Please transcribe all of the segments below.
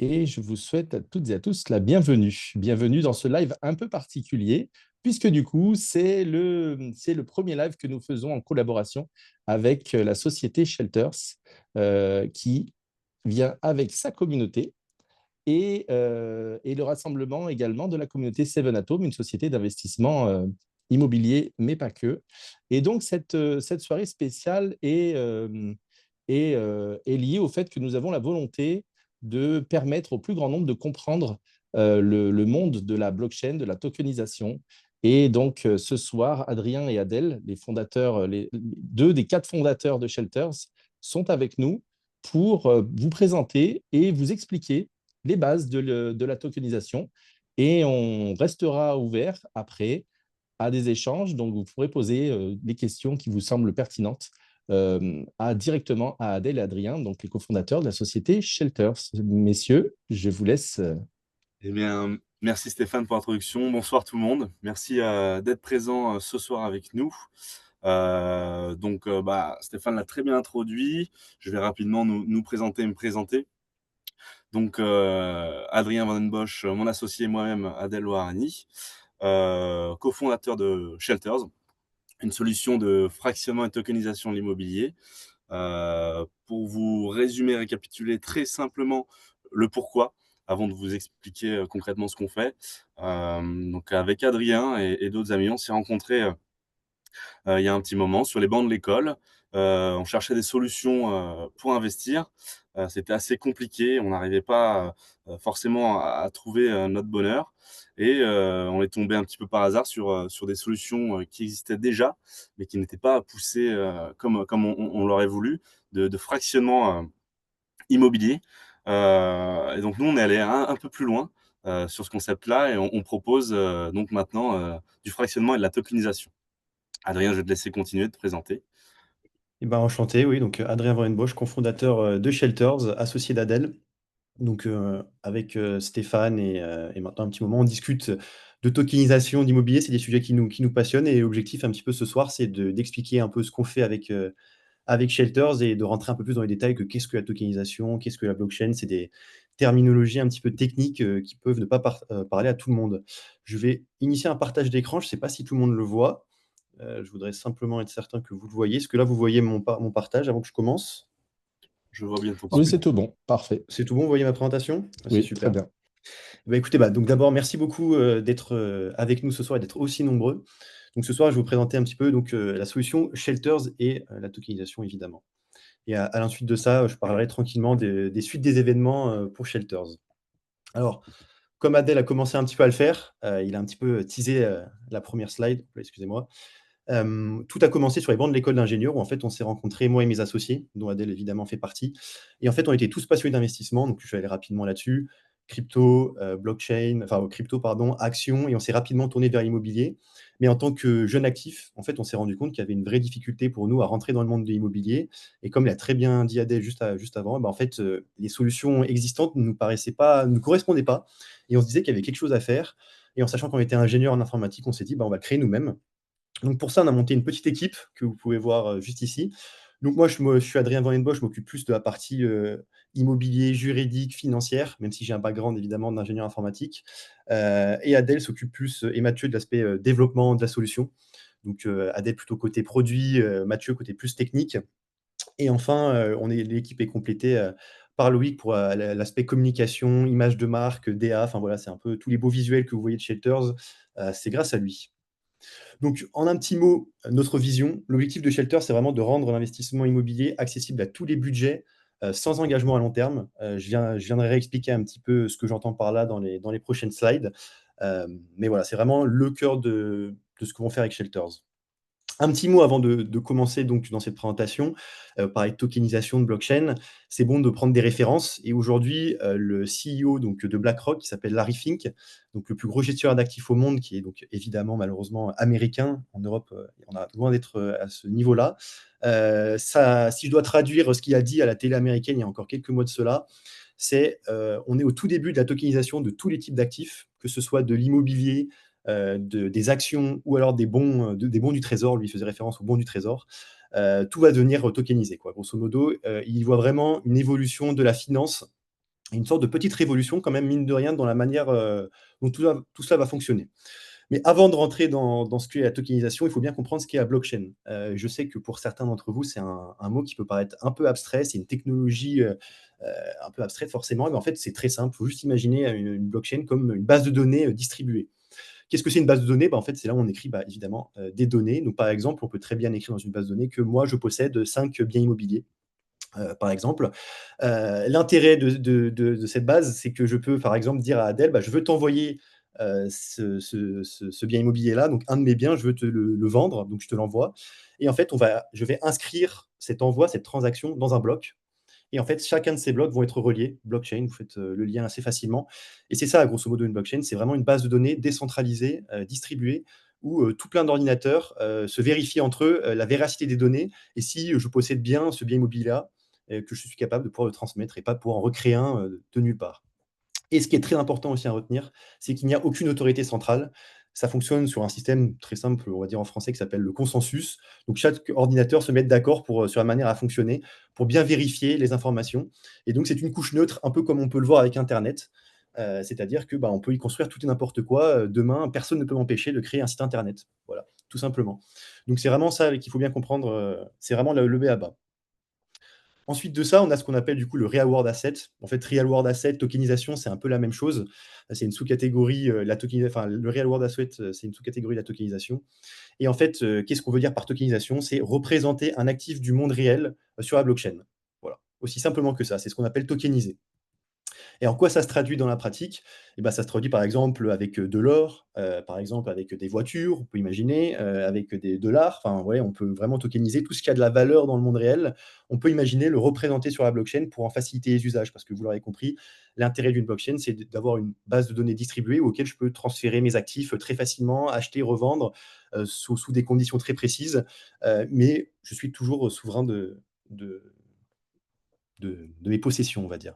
et je vous souhaite à toutes et à tous la bienvenue. Bienvenue dans ce live un peu particulier, puisque du coup, c'est le premier live que nous faisons en collaboration avec la société Shelters, qui vient avec sa communauté et le rassemblement également de la communauté Seven Atom, une société d'investissement immobilier, mais pas que. Et donc, cette soirée spéciale est liée au fait que nous avons la volonté de permettre au plus grand nombre de comprendre le monde de la blockchain, de la tokenisation. Et donc, ce soir, Adrien et Adèle, les fondateurs, deux des quatre fondateurs de Shelters, sont avec nous pour vous présenter et vous expliquer les bases de la tokenisation. Et on restera ouvert après à des échanges. Donc, vous pourrez poser les questions qui vous semblent pertinentes directement à Adèle et Adrien, donc les cofondateurs de la société Shelters. Messieurs, je vous laisse. Eh bien, merci Stéphane pour l'introduction. Bonsoir tout le monde. Merci d'être présent ce soir avec nous. Stéphane l'a très bien introduit. Je vais rapidement nous présenter et me présenter. Donc, Adrien Van den Bosch, mon associé et moi-même, Adèle Loarani, cofondateur de Shelters, une solution de fractionnement et tokenisation de l'immobilier. Pour vous résumer, récapituler très simplement le pourquoi, avant de vous expliquer concrètement ce qu'on fait. Donc avec Adrien et d'autres amis, on s'est rencontrés il y a un petit moment sur les bancs de l'école. On cherchait des solutions pour investir. C'était assez compliqué, on n'arrivait pas forcément à trouver notre bonheur. Et on est tombé un petit peu par hasard sur des solutions qui existaient déjà, mais qui n'étaient pas poussées comme on l'aurait voulu, de fractionnement immobilier. Et donc nous, on est allé un peu plus loin sur ce concept-là et on propose donc maintenant du fractionnement et de la tokenisation. Adrien, je vais te laisser continuer de te présenter. Eh ben, enchanté, oui. Donc, Adrien Van den Bosch, cofondateur de Shelters, associé d'Adèle. Donc, avec Stéphane et maintenant un petit moment, on discute de tokenisation d'immobilier. C'est des sujets qui nous passionnent. Et l'objectif, un petit peu ce soir, c'est d'expliquer un peu ce qu'on fait avec Shelters et de rentrer un peu plus dans les détails que qu'est-ce que la tokenisation, qu'est-ce que la blockchain. C'est des terminologies un petit peu techniques qui peuvent ne pas parler à tout le monde. Je vais initier un partage d'écran. Je ne sais pas si tout le monde le voit. Je voudrais simplement être certain que vous le voyez. Est-ce que là, vous voyez mon partage avant que je commence? Je vois bien ton Oui, parcours. c'est tout bon. Parfait. C'est tout bon, vous voyez ma présentation? Ah, c'est Oui, très super. bien. Écoutez, donc d'abord, merci beaucoup d'être avec nous ce soir et d'être aussi nombreux. Donc ce soir, je vais vous présenter un petit peu donc, la solution Shelters et la tokenisation, évidemment. Et à la suite de ça, je parlerai tranquillement des suites des événements pour Shelters. Alors, comme Adèle a commencé un petit peu à le faire, il a un petit peu teasé la première slide, excusez-moi. Tout a commencé sur les bancs de l'école d'ingénieurs où en fait on s'est rencontrés, moi et mes associés, dont Adèle évidemment fait partie. Et en fait, on était tous passionnés d'investissement, donc je vais aller rapidement là-dessus. Crypto, blockchain, enfin crypto, pardon, actions, et on s'est rapidement tourné vers l'immobilier. Mais en tant que jeune actif, en fait, on s'est rendu compte qu'il y avait une vraie difficulté pour nous à rentrer dans le monde de l'immobilier. Et comme l'a très bien dit Adèle juste avant, en fait, les solutions existantes ne nous paraissaient pas, ne nous correspondaient pas. Et on se disait qu'il y avait quelque chose à faire. Et en sachant qu'on était ingénieur en informatique, on s'est dit, on va le créer nous-mêmes. Donc pour ça, on a monté une petite équipe que vous pouvez voir juste ici. Donc moi, je suis Adrien Van den Bosch, je m'occupe plus de la partie immobilier, juridique, financière, même si j'ai un background évidemment d'ingénieur informatique. Et Adèle s'occupe plus, et Mathieu, de l'aspect développement de la solution. Donc Adèle plutôt côté produit, Mathieu côté plus technique. Et enfin, l'équipe est complétée par Loïc pour l'aspect communication, image de marque, DA. Enfin voilà, c'est un peu tous les beaux visuels que vous voyez de Shelters, c'est grâce à lui. Donc, en un petit mot, notre vision, l'objectif de Shelter, c'est vraiment de rendre l'investissement immobilier accessible à tous les budgets, sans engagement à long terme. Je viendrai réexpliquer un petit peu ce que j'entends par là dans les prochaines slides. Mais voilà, c'est vraiment le cœur de ce que vont faire avec Shelters. Un petit mot avant de commencer donc dans cette présentation, parler de tokenisation de blockchain, c'est bon de prendre des références et aujourd'hui, le CEO donc de BlackRock qui s'appelle Larry Fink, donc le plus gros gestionnaire d'actifs au monde qui est donc évidemment malheureusement américain. En Europe, on a loin d'être, à ce niveau-là. Ça si je dois traduire ce qu'il a dit à la télé américaine il y a encore quelques mois de cela, c'est, on est au tout début de la tokenisation de tous les types d'actifs, que ce soit de l'immobilier, des actions ou alors des bons, des bons du trésor. Lui, il faisait référence aux bons du trésor. Tout va devenir tokenisé, quoi. Grosso modo, il voit vraiment une évolution de la finance une sorte de petite révolution quand même, mine de rien, dans la manière dont tout cela va fonctionner. Mais avant de rentrer dans ce qu'est la tokenisation, il faut bien comprendre ce qu'est la blockchain. Je sais que pour certains d'entre vous, c'est un mot qui peut paraître un peu abstrait, c'est une technologie un peu abstraite forcément, mais en fait, c'est très simple. Il faut juste imaginer une blockchain comme une base de données distribuée. Qu'est-ce que c'est une base de données? En fait, c'est là où on écrit évidemment des données. Donc, par exemple, on peut très bien écrire dans une base de données que moi, je possède 5 biens immobiliers. Par exemple, l'intérêt de cette base, c'est que je peux, par exemple, dire à Adèle, je veux t'envoyer ce bien immobilier-là, donc un de mes biens, je veux te le vendre, donc je te l'envoie. Et en fait, je vais inscrire cet envoi, cette transaction dans un bloc. Et en fait, chacun de ces blocs vont être reliés, blockchain, vous faites le lien assez facilement. Et c'est ça, grosso modo, une blockchain, c'est vraiment une base de données décentralisée, distribuée, où tout plein d'ordinateurs se vérifient entre eux la véracité des données, et si je possède bien ce bien immobilier-là, que je suis capable de pouvoir le transmettre et pas pour en recréer un de nulle part. Et ce qui est très important aussi à retenir, c'est qu'il n'y a aucune autorité centrale. Ça fonctionne sur un système très simple, on va dire en français, qui s'appelle le consensus. Donc chaque ordinateur se met d'accord sur la manière à fonctionner, pour bien vérifier les informations. Et donc c'est une couche neutre, un peu comme on peut le voir avec Internet. C'est-à-dire que on peut y construire tout et n'importe quoi. Demain, personne ne peut m'empêcher de créer un site Internet. Voilà, tout simplement. Donc c'est vraiment ça qu'il faut bien comprendre. C'est vraiment le b.a.-ba. Ensuite de ça, on a ce qu'on appelle du coup le real world asset. En fait, real world asset, tokenisation, c'est un peu la même chose. C'est une sous-catégorie, le real world asset, c'est une sous-catégorie de la tokenisation. Et en fait, qu'est-ce qu'on veut dire par tokenisation? C'est représenter un actif du monde réel sur la blockchain. Voilà, aussi simplement que ça. C'est ce qu'on appelle tokeniser. Et en quoi ça se traduit dans la pratique? Ça se traduit par exemple avec de l'or, par exemple avec des voitures, on peut imaginer, avec des dollars. Enfin, ouais, on peut vraiment tokeniser tout ce qui a de la valeur dans le monde réel. On peut imaginer le représenter sur la blockchain pour en faciliter les usages. Parce que vous l'aurez compris, l'intérêt d'une blockchain, c'est d'avoir une base de données distribuée auquel je peux transférer mes actifs très facilement, acheter, revendre, sous des conditions très précises. Mais je suis toujours souverain de de mes possessions, on va dire.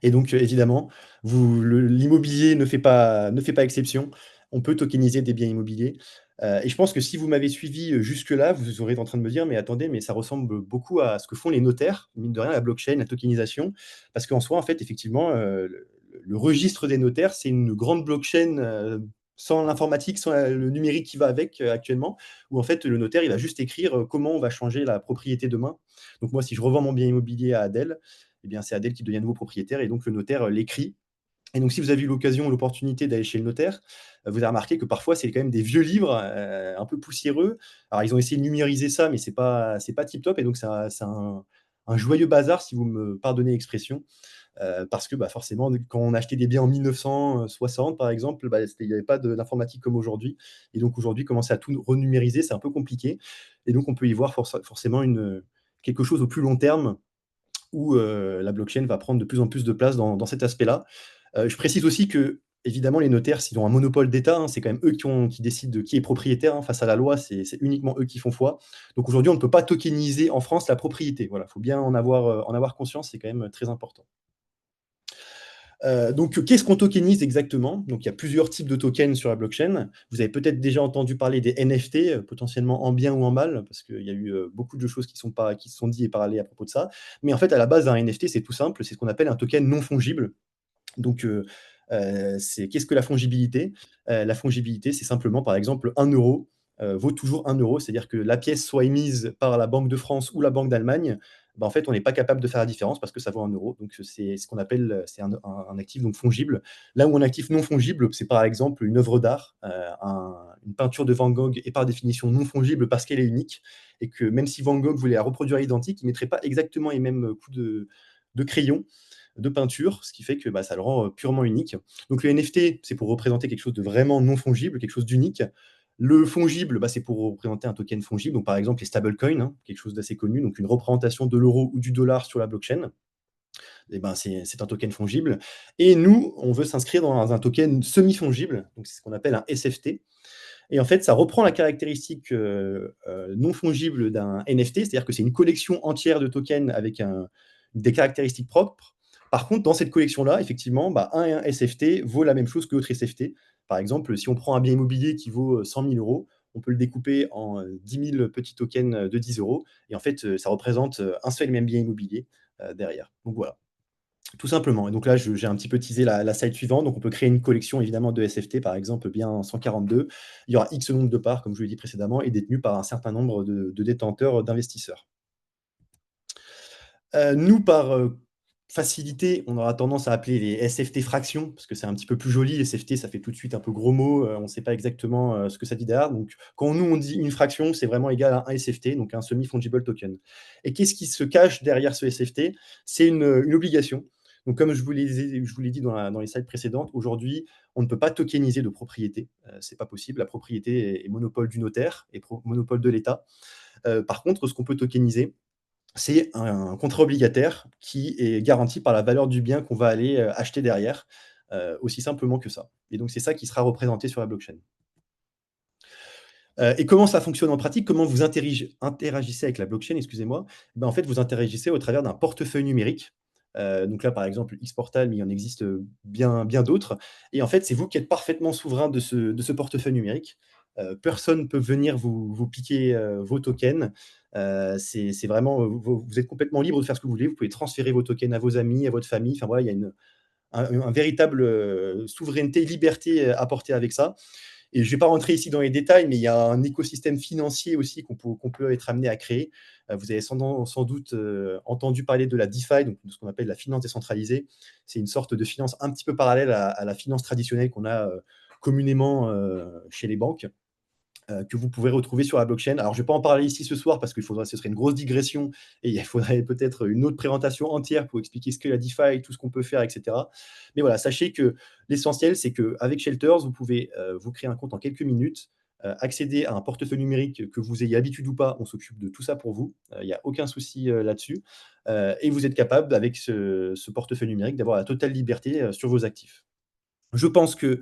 Et donc, évidemment, l'immobilier ne fait pas exception. On peut tokeniser des biens immobiliers. Et je pense que si vous m'avez suivi, jusque-là, vous aurez été en train de me dire: «Mais attendez, mais ça ressemble beaucoup à ce que font les notaires, mine de rien, la blockchain, la tokenisation». Parce qu'en soi, en fait, effectivement, le registre des notaires, c'est une grande blockchain, sans l'informatique, sans le numérique qui va avec, actuellement, où en fait, le notaire, il va juste écrire, comment on va changer la propriété demain. Donc moi, si je revends mon bien immobilier à Adèle, eh bien, c'est Adèle qui devient nouveau propriétaire et donc le notaire l'écrit. Et donc, si vous avez eu l'occasion ou l'opportunité d'aller chez le notaire, vous avez remarqué que parfois, c'est quand même des vieux livres un peu poussiéreux. Alors, ils ont essayé de numériser ça, mais c'est pas tip top. Et donc, c'est un joyeux bazar, si vous me pardonnez l'expression. Parce que forcément, quand on achetait des biens en 1960, par exemple, il n'y avait pas d'informatique comme aujourd'hui. Et donc, aujourd'hui, commencer à tout renumériser, c'est un peu compliqué. Et donc, on peut y voir forcément quelque chose au plus long terme où la blockchain va prendre de plus en plus de place dans cet aspect-là. Je précise aussi que, évidemment, les notaires, s'ils ont un monopole d'État, c'est quand même eux qui décident de qui est propriétaire, face à la loi, c'est uniquement eux qui font foi. Donc aujourd'hui, on ne peut pas tokeniser en France la propriété. Voilà, il faut bien en avoir conscience, c'est quand même très important. Donc, qu'est-ce qu'on tokenise exactement? Donc, il y a plusieurs types de tokens sur la blockchain. Vous avez peut-être déjà entendu parler des NFT, potentiellement en bien ou en mal, parce qu'il y a eu beaucoup de choses qui se sont dites et parlées à propos de ça. Mais en fait, à la base, un NFT, c'est tout simple, c'est ce qu'on appelle un token non fongible. Donc, qu'est-ce que la fongibilité? La fongibilité, c'est simplement, par exemple, 1 € vaut toujours 1 €. C'est-à-dire que la pièce soit émise par la Banque de France ou la Banque d'Allemagne, en fait, on n'est pas capable de faire la différence parce que ça vaut 1 €. Donc, c'est ce qu'on appelle, c'est un actif donc fongible. Là où un actif non fongible, c'est par exemple une œuvre d'art. Une peinture de Van Gogh est par définition non fongible parce qu'elle est unique et que même si Van Gogh voulait la reproduire à l'identique, il ne mettrait pas exactement les mêmes coups de crayon, de peinture, ce qui fait que ça le rend purement unique. Donc le NFT, c'est pour représenter quelque chose de vraiment non fongible, quelque chose d'unique. Le fongible, c'est pour représenter un token fongible, donc par exemple les stablecoins, quelque chose d'assez connu, donc une représentation de l'euro ou du dollar sur la blockchain. C'est un token fongible. Et nous, on veut s'inscrire dans un token semi-fongible, donc c'est ce qu'on appelle un SFT. Et en fait, ça reprend la caractéristique non fongible d'un NFT, c'est-à-dire que c'est une collection entière de tokens avec des caractéristiques propres. Par contre, dans cette collection-là, effectivement, un SFT vaut la même chose que l'autre SFT. Par exemple, si on prend un bien immobilier qui vaut 100 000 €, on peut le découper en 10 000 petits tokens de 10 €. Et en fait, ça représente un seul et même bien immobilier derrière. Donc voilà. Tout simplement. Et donc là, j'ai un petit peu teasé la slide suivante. Donc on peut créer une collection évidemment de SFT, par exemple, bien 142. Il y aura X nombre de parts, comme je vous l'ai dit précédemment, et détenues par un certain nombre de détenteurs, d'investisseurs. Nous, par facilité, on aura tendance à appeler les SFT fractions, parce que c'est un petit peu plus joli. SFT, ça fait tout de suite un peu gros mot, on ne sait pas exactement ce que ça dit derrière. Donc, quand nous, on dit une fraction, c'est vraiment égal à un SFT, donc un semi-fungible token. Et qu'est-ce qui se cache derrière ce SFT? C'est une obligation. Donc, comme je vous l'ai dit dans les slides précédentes, aujourd'hui, on ne peut pas tokeniser de propriété. Ce n'est pas possible. La propriété est monopole du notaire et monopole de l'État. Par contre, ce qu'on peut tokeniser, c'est un contrat obligataire qui est garanti par la valeur du bien qu'on va aller acheter derrière, aussi simplement que ça. Et donc, c'est ça qui sera représenté sur la blockchain. Et comment ça fonctionne en pratique? Comment vous interagissez avec la blockchain, excusez-moi? Ben, en fait, vous interagissez au travers d'un portefeuille numérique. Donc là, par exemple, Xportal, mais il en existe bien, bien d'autres. Et en fait, c'est vous qui êtes parfaitement souverain de ce portefeuille numérique. Personne ne peut venir vous piquer vos tokens. C'est vraiment, vous êtes complètement libre de faire ce que vous voulez. Vous pouvez transférer vos tokens à vos amis, à votre famille. Enfin voilà, il y a un véritable souveraineté, liberté apportée avec ça. Et je ne vais pas rentrer ici dans les détails, mais il y a un écosystème financier aussi qu'on peut être amené à créer. Vous avez sans doute entendu parler de la DeFi, donc de ce qu'on appelle la finance décentralisée. C'est une sorte de finance un petit peu parallèle à la finance traditionnelle qu'on a communément chez les banques, que vous pouvez retrouver sur la blockchain. Alors, je ne vais pas en parler ici ce soir parce que ce serait une grosse digression et il faudrait peut-être une autre présentation entière pour expliquer ce qu'est la DeFi, tout ce qu'on peut faire, etc. Mais voilà, sachez que l'essentiel, c'est qu'avec Shelters, vous pouvez vous créer un compte en quelques minutes, accéder à un portefeuille numérique, que vous ayez l'habitude ou pas, on s'occupe de tout ça pour vous. Il n'y a aucun souci là-dessus. Et vous êtes capable, avec ce portefeuille numérique, d'avoir la totale liberté sur vos actifs. Je pense que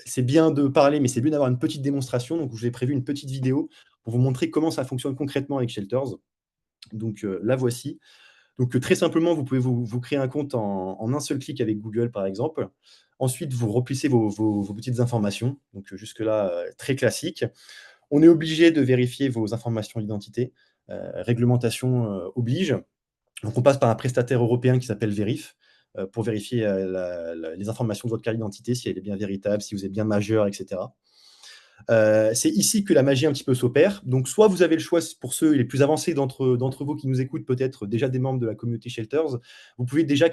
c'est bien de parler, mais c'est mieux d'avoir une petite démonstration. Donc, je vous ai prévu une petite vidéo pour vous montrer comment ça fonctionne concrètement avec Shelters. Donc, la voici. Donc, très simplement, vous pouvez vous créer un compte en un seul clic avec Google, par exemple. Ensuite, vous remplissez vos petites informations. Donc, jusque-là, très classique. On est obligé de vérifier vos informations d'identité. Réglementation oblige. Donc, on passe par un prestataire européen qui s'appelle Verif pour vérifier les informations de votre carte d'identité, si elle est bien véritable, si vous êtes bien majeur, etc. C'est ici que la magie un petit peu s'opère. Donc, soit vous avez le choix, pour ceux les plus avancés d'entre vous qui nous écoutent, peut-être déjà des membres de la communauté Shelters, vous pouvez déjà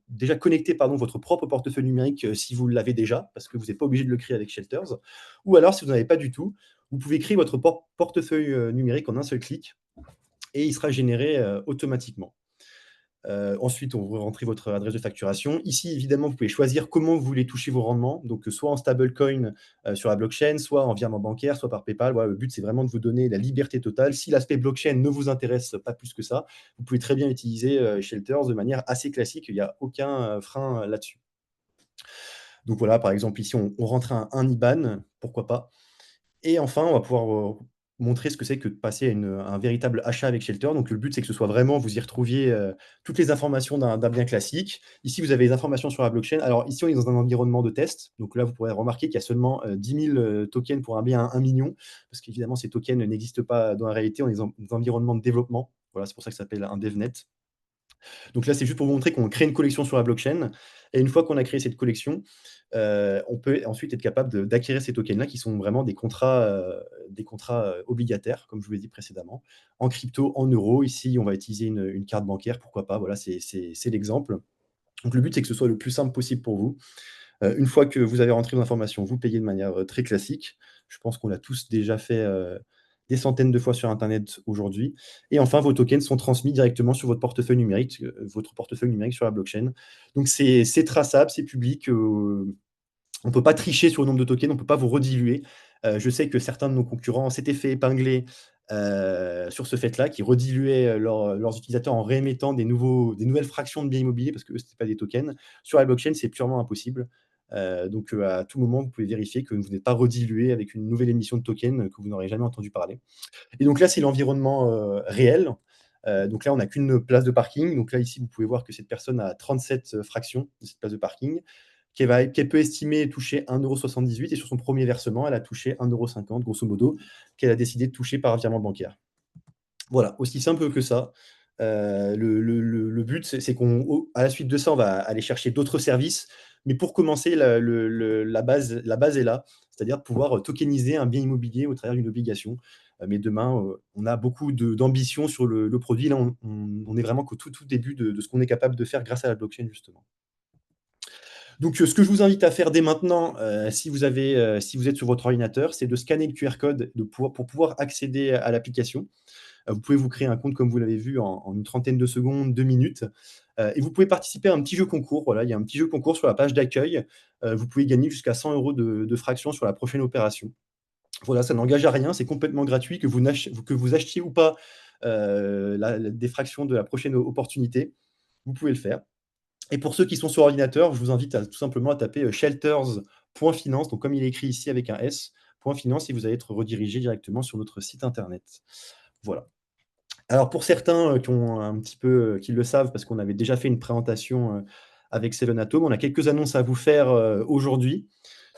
déjà connecter votre propre portefeuille numérique si vous l'avez déjà, parce que vous n'êtes pas obligé de le créer avec Shelters. Ou alors, si vous n'en avez pas du tout, vous pouvez créer votre portefeuille numérique en un seul clic et il sera généré automatiquement. Ensuite, on va rentrer votre adresse de facturation. Ici, évidemment, vous pouvez choisir comment vous voulez toucher vos rendements. Donc, soit en stablecoin sur la blockchain, soit en virement bancaire, soit par PayPal. Voilà, le but, c'est vraiment de vous donner la liberté totale. Si l'aspect blockchain ne vous intéresse pas plus que ça, vous pouvez très bien utiliser Shelters de manière assez classique. Il n'y a aucun frein là-dessus. Donc voilà, par exemple, ici, on rentre un IBAN, pourquoi pas. Et enfin, on va pouvoir montrer ce que c'est que de passer à un véritable achat avec Shelter. Donc, le but, c'est que ce soit vraiment, vous y retrouviez toutes les informations d'un bien classique. Ici, vous avez les informations sur la blockchain. Alors, ici, on est dans un environnement de test. Donc là, vous pourrez remarquer qu'il y a seulement 10 000 tokens pour un bien à 1 million. Parce qu'évidemment, ces tokens n'existent pas dans la réalité. On est dans un environnement de développement. Voilà, c'est pour ça que ça s'appelle un DevNet. Donc là, c'est juste pour vous montrer qu'on crée une collection sur la blockchain. Et une fois qu'on a créé cette collection, on peut ensuite être capable d'acquérir ces tokens-là qui sont vraiment des contrats obligataires, comme je vous l'ai dit précédemment, en crypto, en euros. Ici, on va utiliser une carte bancaire, pourquoi pas. Voilà, c'est l'exemple. Donc le but, c'est que ce soit le plus simple possible pour vous. Une fois que vous avez rentré l'information, vous payez de manière très classique. Je pense qu'on l'a tous déjà fait des centaines de fois sur Internet aujourd'hui. Et enfin, vos tokens sont transmis directement sur votre portefeuille numérique sur la blockchain. Donc, c'est traçable, c'est public. On ne peut pas tricher sur le nombre de tokens, on ne peut pas vous rediluer. Je sais que certains de nos concurrents s'étaient fait épingler sur ce fait-là, qui rediluaient leurs utilisateurs en réémettant des nouvelles fractions de biens immobiliers parce que ce n'étaient pas des tokens. Sur la blockchain, c'est purement impossible. Donc, à tout moment, vous pouvez vérifier que vous n'êtes pas redilué avec une nouvelle émission de tokens que vous n'aurez jamais entendu parler. Et donc là, c'est l'environnement réel. Donc là, on n'a qu'une place de parking. Donc là, ici, vous pouvez voir que cette personne a 37 fractions de cette place de parking qu'elle peut estimer toucher 1,78 € et sur son premier versement, elle a touché 1,50 €, grosso modo, qu'elle a décidé de toucher par virement bancaire. Voilà, aussi simple que ça. Le but, c'est qu'à la suite de ça, on va aller chercher d'autres services. Mais pour commencer, la base est là, c'est-à-dire pouvoir tokeniser un bien immobilier au travers d'une obligation. Mais demain, on a beaucoup d'ambition sur le produit. Là, on est vraiment qu'au tout début de ce qu'on est capable de faire grâce à la blockchain, justement. Donc, ce que je vous invite à faire dès maintenant, si vous êtes sur votre ordinateur, c'est de scanner le QR code pour pouvoir accéder à l'application. Vous pouvez vous créer un compte, comme vous l'avez vu, en une trentaine de secondes, 2 minutes. Et vous pouvez participer à un petit jeu concours. Voilà, il y a un petit jeu concours sur la page d'accueil. Vous pouvez gagner jusqu'à 100 € de fractions sur la prochaine opération. Voilà, ça n'engage à rien, c'est complètement gratuit, que vous achetiez ou pas des fractions de la prochaine opportunité, vous pouvez le faire. Et pour ceux qui sont sur ordinateur, je vous invite tout simplement à taper shelters.finance, donc comme il est écrit ici avec un S, .finance, et vous allez être redirigé directement sur notre site internet. Voilà. Alors pour certains qui ont un petit peu, qui le savent parce qu'on avait déjà fait une présentation avec Seven Atom, on a quelques annonces à vous faire aujourd'hui.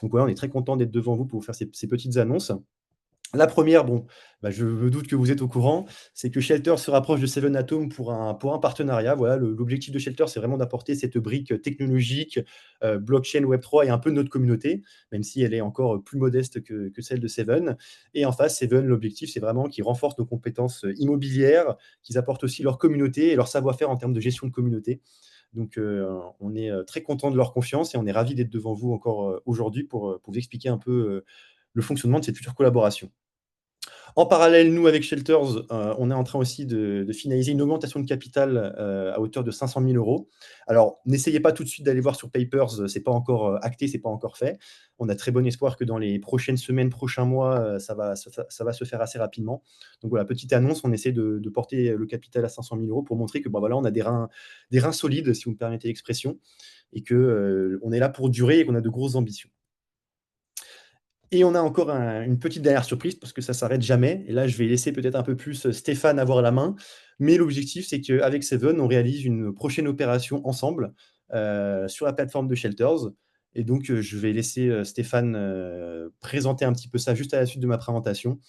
Donc voilà, on est très content d'être devant vous pour vous faire ces petites annonces. La première, bon, je me doute que vous êtes au courant, c'est que Shelter se rapproche de Seven Atom pour un partenariat. Voilà, l'objectif de Shelter, c'est vraiment d'apporter cette brique technologique, blockchain, Web3 et un peu de notre communauté, même si elle est encore plus modeste que celle de Seven. Et en face, Seven, l'objectif, c'est vraiment qu'ils renforcent nos compétences immobilières, qu'ils apportent aussi leur communauté et leur savoir-faire en termes de gestion de communauté. Donc, on est très content de leur confiance et on est ravis d'être devant vous encore aujourd'hui pour vous expliquer un peu le fonctionnement de cette future collaboration. En parallèle, nous, avec Shelters, on est en train aussi de finaliser une augmentation de capital à hauteur de 500 000 €. Alors, n'essayez pas tout de suite d'aller voir sur Papers, c'est pas encore acté, c'est pas encore fait. On a très bon espoir que dans les prochaines semaines, prochains mois, ça va se faire assez rapidement. Donc voilà, petite annonce, on essaie de porter le capital à 500 000 € pour montrer que voilà, on a des reins solides, si vous me permettez l'expression, et que on est là pour durer et qu'on a de grosses ambitions. Et on a encore une petite dernière surprise parce que ça s'arrête jamais. Et là, je vais laisser peut-être un peu plus Stéphane avoir la main. Mais l'objectif, c'est qu'avec Seven, on réalise une prochaine opération ensemble sur la plateforme de Shelters. Et donc, je vais laisser Stéphane présenter un petit peu ça juste à la suite de ma présentation.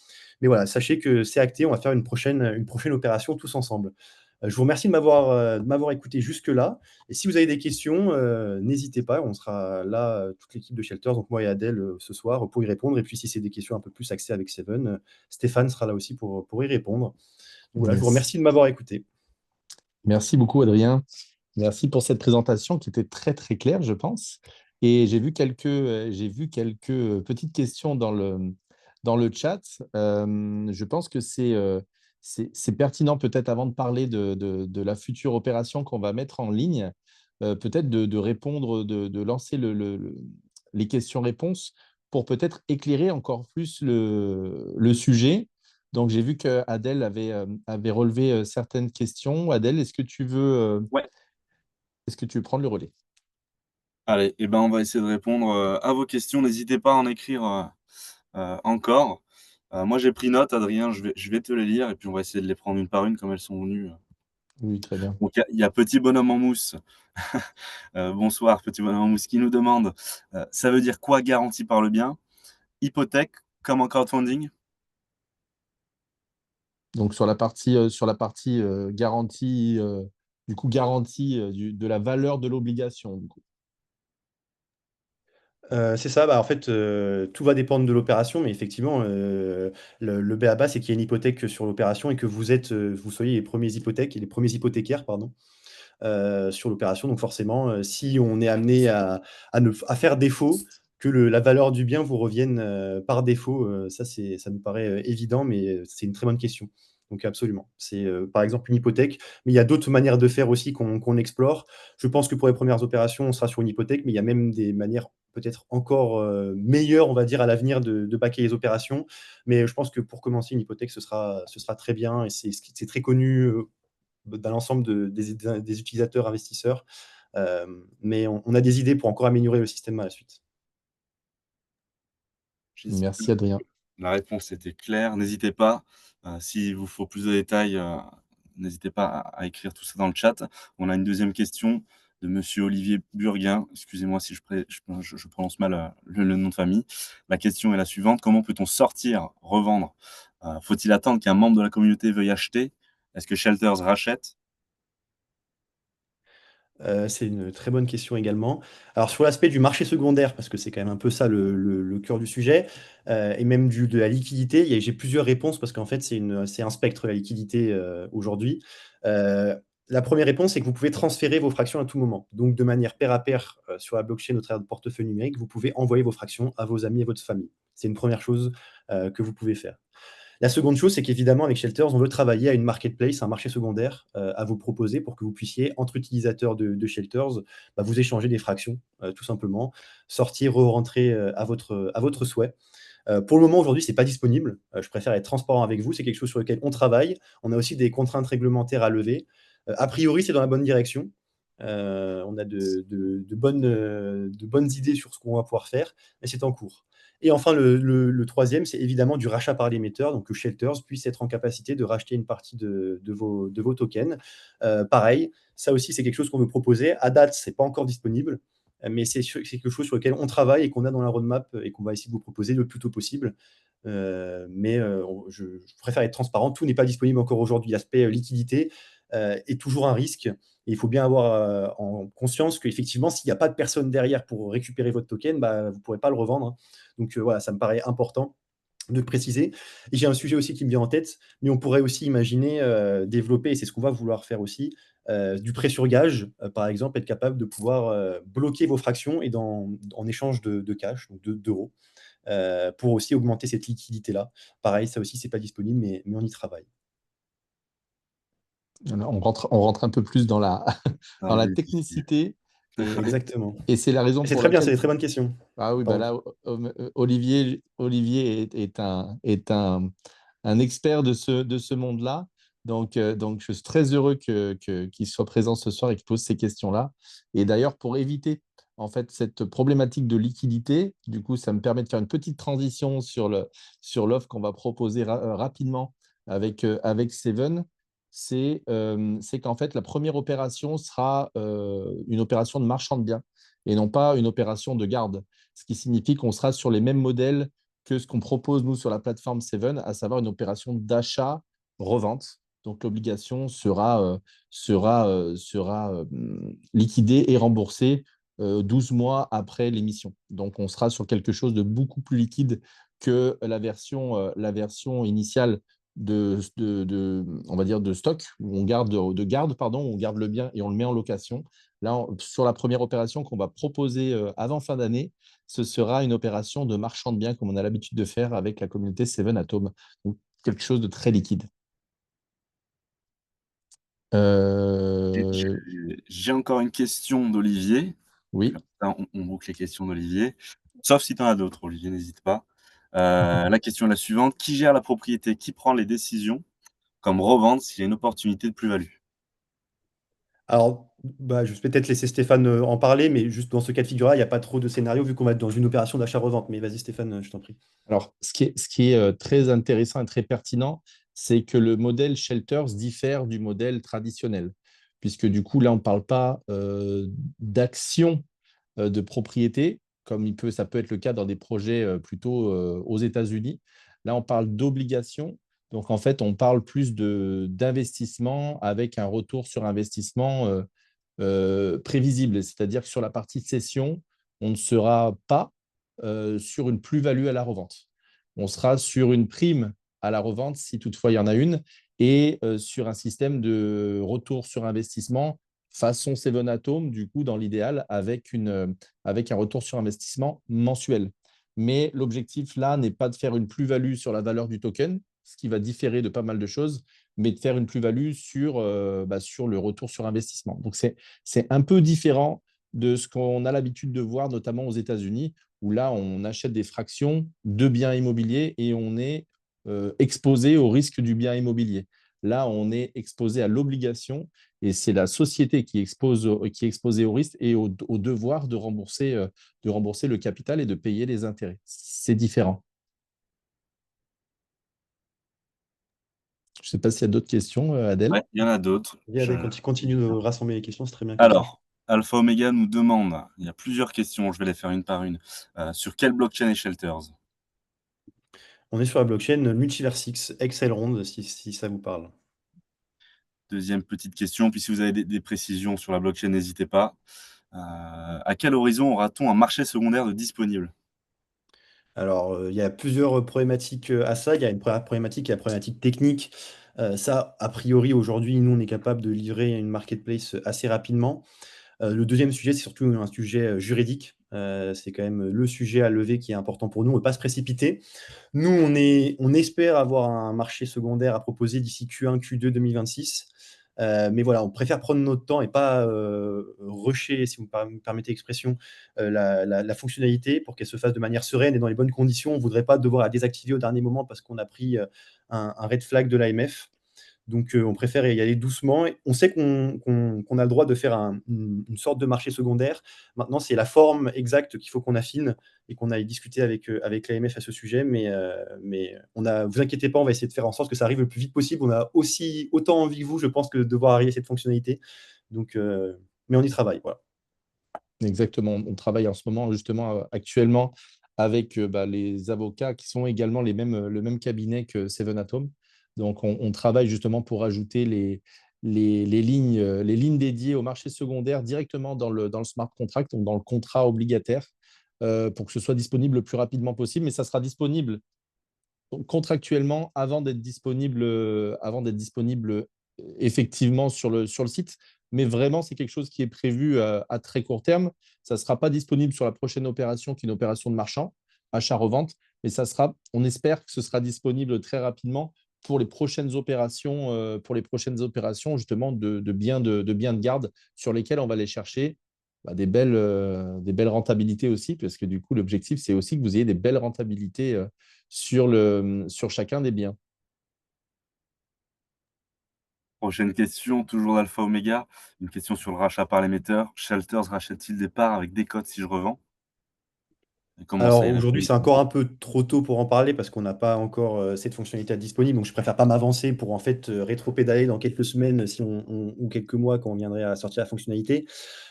Mais voilà, sachez que c'est acté, on va faire une prochaine opération tous ensemble. Je vous remercie de m'avoir écouté jusque-là. Et si vous avez des questions, n'hésitez pas, on sera là, toute l'équipe de Shelters, donc moi et Adèle, ce soir, pour y répondre. Et puis si c'est des questions un peu plus axées avec Seven, Stéphane sera là aussi pour y répondre. Donc voilà, je vous Merci. remercie de m'avoir écouté. Merci beaucoup, Adrien. Merci pour cette présentation qui était très, très claire, je pense. Et j'ai vu quelques petites questions dans le chat. Je pense que c'est pertinent, peut-être avant de parler de la future opération qu'on va mettre en ligne, peut-être de répondre, de lancer les questions-réponses pour peut-être éclairer encore plus le sujet. Donc, j'ai vu qu'Adèle avait relevé certaines questions. Adèle, Ouais. est-ce que tu veux prendre le relais? Allez, et ben, on va essayer de répondre à vos questions. N'hésitez pas à en écrire encore. Moi, j'ai pris note, Adrien, je vais te les lire et puis on va essayer de les prendre une par une comme elles sont venues. Oui, très bien. Donc, il y a Petit Bonhomme en mousse. Bonsoir, Petit Bonhomme en mousse, qui nous demande ça veut dire quoi garantie par le bien? Hypothèque comme en crowdfunding? Donc, sur la partie garantie, du coup, garantie de la valeur de l'obligation, du coup. C'est ça, en fait, tout va dépendre de l'opération, mais effectivement, le b.a-ba, c'est qu'il y a une hypothèque sur l'opération et que vous soyez les premiers hypothécaires, pardon, sur l'opération. Donc forcément, si on est amené à faire défaut, que la valeur du bien vous revienne par défaut, ça nous paraît évident, mais c'est une très bonne question. Donc absolument. C'est par exemple une hypothèque, mais il y a d'autres manières de faire aussi qu'on explore. Je pense que pour les premières opérations, on sera sur une hypothèque, mais il y a même des manières peut-être encore meilleures, on va dire, à l'avenir de baquer les opérations. Mais je pense que pour commencer, une hypothèque, ce sera très bien et c'est très connu dans l'ensemble des utilisateurs investisseurs. Mais on a des idées pour encore améliorer le système à la suite. J'espère Merci, Adrien. que la réponse était claire. N'hésitez pas, s'il vous faut plus de détails, n'hésitez pas à écrire tout ça dans le chat. On a une deuxième question de monsieur Olivier Burguin. Excusez-moi si je prononce mal le nom de famille. La question est la suivante: comment peut-on sortir, revendre? Faut-il attendre qu'un membre de la communauté veuille acheter? Est-ce que Shelters rachète? C'est une très bonne question également. Alors sur l'aspect du marché secondaire, parce que c'est quand même un peu ça le cœur du sujet, et même de la liquidité, j'ai plusieurs réponses parce qu'en fait c'est un spectre la liquidité aujourd'hui. Euh, la première réponse, c'est que vous pouvez transférer vos fractions à tout moment. Donc de manière pair à pair sur la blockchain au travers de portefeuille numérique, vous pouvez envoyer vos fractions à vos amis et votre famille. C'est une première chose que vous pouvez faire. La seconde chose, c'est qu'évidemment, avec Shelters, on veut travailler à une marketplace, un marché secondaire à vous proposer pour que vous puissiez, entre utilisateurs de Shelters, vous échanger des fractions, tout simplement, sortir, re-rentrer à votre souhait. Pour le moment, aujourd'hui, ce n'est pas disponible. Je préfère être transparent avec vous. C'est quelque chose sur lequel on travaille. On a aussi des contraintes réglementaires à lever. A priori, c'est dans la bonne direction. On a de bonnes idées sur ce qu'on va pouvoir faire, mais c'est en cours. Et enfin, le troisième, c'est évidemment du rachat par l'émetteur, donc que Shelters puisse être en capacité de racheter une partie de vos tokens. Pareil, ça aussi, c'est quelque chose qu'on veut proposer. À date, ce n'est pas encore disponible, mais c'est quelque chose sur lequel on travaille et qu'on a dans la roadmap et qu'on va essayer de vous proposer le plus tôt possible. Je préfère être transparent. Tout n'est pas disponible encore aujourd'hui. L'aspect liquidité est toujours un risque. Et il faut bien avoir en conscience qu'effectivement, s'il n'y a pas de personne derrière pour récupérer votre token, vous ne pourrez pas le revendre, hein. Donc voilà, ça me paraît important de le préciser. Et j'ai un sujet aussi qui me vient en tête, mais on pourrait aussi imaginer développer, et c'est ce qu'on va vouloir faire aussi, du prêt sur gage, par exemple, être capable de pouvoir bloquer vos fractions et en échange de cash, donc d'euros, pour aussi augmenter cette liquidité-là. Pareil, ça aussi, c'est pas disponible, mais on y travaille. Alors, on rentre un peu plus dans la, dans Alors, la oui, technicité. Et, Exactement. et c'est la raison Et c'est pour très bien, c'est laquelle. des très bonnes questions. Ah oui, bah Pardon. là, Olivier est un expert de ce monde-là. Donc, je suis très heureux qu'il soit présent ce soir et qu'il pose ces questions-là. Et d'ailleurs, pour éviter en fait cette problématique de liquidité, du coup, ça me permet de faire une petite transition sur l'offre qu'on va proposer rapidement avec Seven. C'est qu'en fait, la première opération sera une opération de marchand de biens et non pas une opération de garde, ce qui signifie qu'on sera sur les mêmes modèles que ce qu'on propose, nous, sur la plateforme Seven, à savoir une opération d'achat-revente. Donc, l'obligation sera liquidée et remboursée 12 mois après l'émission. Donc, on sera sur quelque chose de beaucoup plus liquide que la version initiale on va dire de stock, où on garde, pardon, où on garde le bien et on le met en location. Là, sur la première opération qu'on va proposer avant fin d'année, ce sera une opération de marchand de biens comme on a l'habitude de faire avec la communauté Seven Atom. Donc, quelque chose de très liquide. Euh, J'ai encore une question d'Olivier. oui. Comme ça, on boucle les questions d'Olivier. Sauf si tu en as d'autres, Olivier, n'hésite pas. La question est la suivante. Qui gère la propriété? Qui prend les décisions comme revendre s'il y a une opportunité de plus-value? Alors, je vais peut-être laisser Stéphane en parler, mais juste dans ce cas de figure-là, il n'y a pas trop de scénario vu qu'on va être dans une opération d'achat-revente. Mais vas-y, Stéphane, je t'en prie. Alors, ce qui est très intéressant et très pertinent, c'est que le modèle Shelters diffère du modèle traditionnel, puisque du coup, là, on ne parle pas d'action de propriété, comme ça peut être le cas dans des projets plutôt aux États-Unis. Là, on parle d'obligation. Donc, en fait, on parle plus d'investissement avec un retour sur investissement prévisible. C'est-à-dire que sur la partie cession, on ne sera pas sur une plus-value à la revente. On sera sur une prime à la revente, si toutefois il y en a une, et sur un système de retour sur investissement façon Seven Atom, du coup, dans l'idéal, avec un retour sur investissement mensuel. Mais l'objectif là n'est pas de faire une plus-value sur la valeur du token, ce qui va différer de pas mal de choses, mais de faire une plus-value sur le retour sur investissement. Donc, c'est un peu différent de ce qu'on a l'habitude de voir, notamment aux États-Unis, où là, on achète des fractions de biens immobiliers et on est exposé au risque du bien immobilier. Là, on est exposé à l'obligation et c'est la société qui est exposée au risque et au devoir de rembourser le capital et de payer les intérêts. C'est différent. Je ne sais pas s'il y a d'autres questions, Adèle. Ouais, il y en a d'autres. Vas-y, continue de rassembler les questions, c'est très bien comme ça. Alors, Alpha Omega nous demande, il y a plusieurs questions, je vais les faire une par une. Sur quelle blockchain est Shelters? On est sur la blockchain Multiversix, Elrond, si ça vous parle. Deuxième petite question, puis si vous avez des précisions sur la blockchain, n'hésitez pas. À quel horizon aura-t-on un marché secondaire de disponible? Alors, il y a plusieurs problématiques, à ça. Il y a une première problématique, il y a la problématique technique. Ça, a priori, aujourd'hui, nous, on est capable de livrer une marketplace assez rapidement. Le deuxième sujet, c'est surtout un sujet, juridique. C'est quand même le sujet à lever qui est important pour nous. On ne veut pas se précipiter. Nous, on espère avoir un marché secondaire à proposer d'ici Q1, Q2 2026. Mais voilà, on préfère prendre notre temps et pas, rusher, si vous me permettez l'expression, la fonctionnalité pour qu'elle se fasse de manière sereine et dans les bonnes conditions. On ne voudrait pas devoir la désactiver au dernier moment parce qu'on a pris, un red flag de l'AMF. Donc, on préfère y aller doucement. Et on sait qu'on a le droit de faire une sorte de marché secondaire. Maintenant, c'est la forme exacte qu'il faut qu'on affine et qu'on aille discuter avec l'AMF à ce sujet. Mais vous inquiétez pas, on va essayer de faire en sorte que ça arrive le plus vite possible. On a aussi autant envie que vous, je pense, que de voir arriver cette fonctionnalité. Donc, mais on y travaille, voilà. Exactement. On travaille en ce moment, justement, actuellement, avec les avocats qui sont également le même cabinet que Seven Atom. Donc, on travaille justement pour ajouter les lignes dédiées au marché secondaire directement dans le smart contract, donc dans le contrat obligataire, pour que ce soit disponible le plus rapidement possible. Mais ça sera disponible contractuellement avant d'être disponible effectivement sur le site. Mais vraiment, c'est quelque chose qui est prévu à très court terme. Ça ne sera pas disponible sur la prochaine opération, qui est une opération de marchand, achat-revente, mais on espère que ce sera disponible très rapidement pour les prochaines opérations justement de biens de garde sur lesquels on va aller chercher des belles rentabilités aussi, parce que du coup, l'objectif, c'est aussi que vous ayez des belles rentabilités sur chacun des biens. Prochaine question, toujours d'Alpha Omega. Une question sur le rachat par l'émetteur. Shelters rachète-t-il des parts avec des cotes si je revends? Et comment ça Alors irait aujourd'hui, plus? c'est encore un peu trop tôt pour en parler parce qu'on n'a pas encore, cette fonctionnalité disponible, donc je préfère pas m'avancer pour en fait, rétropédaler dans quelques semaines si ou quelques mois quand on viendrait à sortir la fonctionnalité.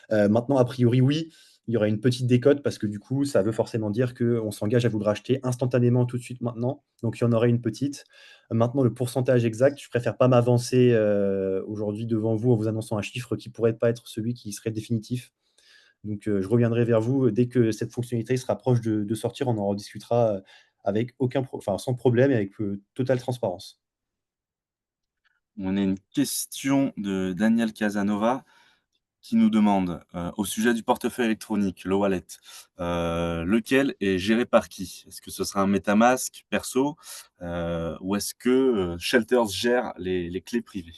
Maintenant, a priori, oui, il y aura une petite décote parce que du coup, ça veut forcément dire qu'on s'engage à vous le racheter instantanément tout de suite maintenant, donc il y en aurait une petite. Maintenant le pourcentage exact, je préfère pas m'avancer, aujourd'hui devant vous en vous annonçant un chiffre qui pourrait pas être celui qui serait définitif. Donc, je reviendrai vers vous dès que cette fonctionnalité sera proche de sortir. On en rediscutera, avec sans problème et avec, totale transparence. On a une question de Daniel Casanova qui nous demande, au sujet du portefeuille électronique, le wallet, lequel est géré par qui? Est-ce que ce sera un MetaMask perso, ou est-ce que, Shelters gère les clés privées?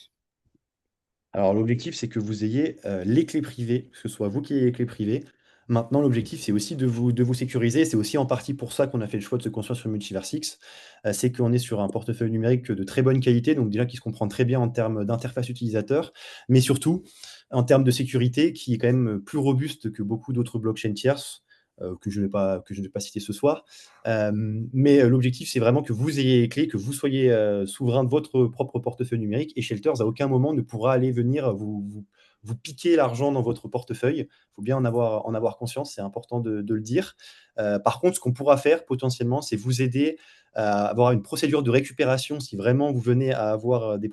Alors l'objectif, c'est que vous ayez, les clés privées, que ce soit vous qui ayez les clés privées. Maintenant, l'objectif, c'est aussi de vous sécuriser. C'est aussi en partie pour ça qu'on a fait le choix de se construire sur Multiversix. C'est qu'on est sur un portefeuille numérique de très bonne qualité, donc déjà qui se comprend très bien en termes d'interface utilisateur, mais surtout en termes de sécurité qui est quand même, plus robuste que beaucoup d'autres blockchains tierces, que je ne vais pas citer ce soir. Mais l'objectif, c'est vraiment que vous ayez les clés, que vous soyez, souverain de votre propre portefeuille numérique et Shelters, à aucun moment, ne pourra aller venir vous piquer l'argent dans votre portefeuille. Il faut bien en avoir conscience, c'est important de le dire. Par contre, ce qu'on pourra faire potentiellement, c'est vous aider à avoir une procédure de récupération si vraiment vous venez à avoir, des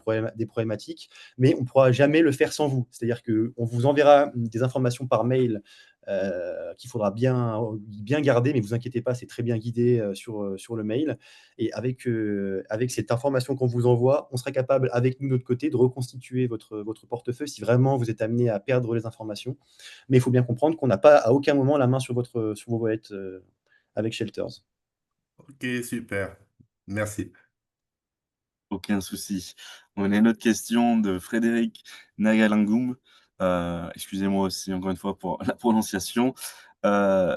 problématiques, mais on ne pourra jamais le faire sans vous. C'est-à-dire qu'on vous enverra des informations par mail, qu'il faudra bien garder, mais vous inquiétez pas, c'est très bien guidé, sur le mail et avec cette information qu'on vous envoie, on sera capable, avec nous, de notre côté, de reconstituer votre portefeuille si vraiment vous êtes amené à perdre les informations. Mais il faut bien comprendre qu'on n'a pas à aucun moment la main sur vos wallets, avec Shelters. Ok, super. Merci. Aucun souci. On a une autre question de Frédéric Nagalingum, excusez-moi aussi encore une fois pour la prononciation, heu,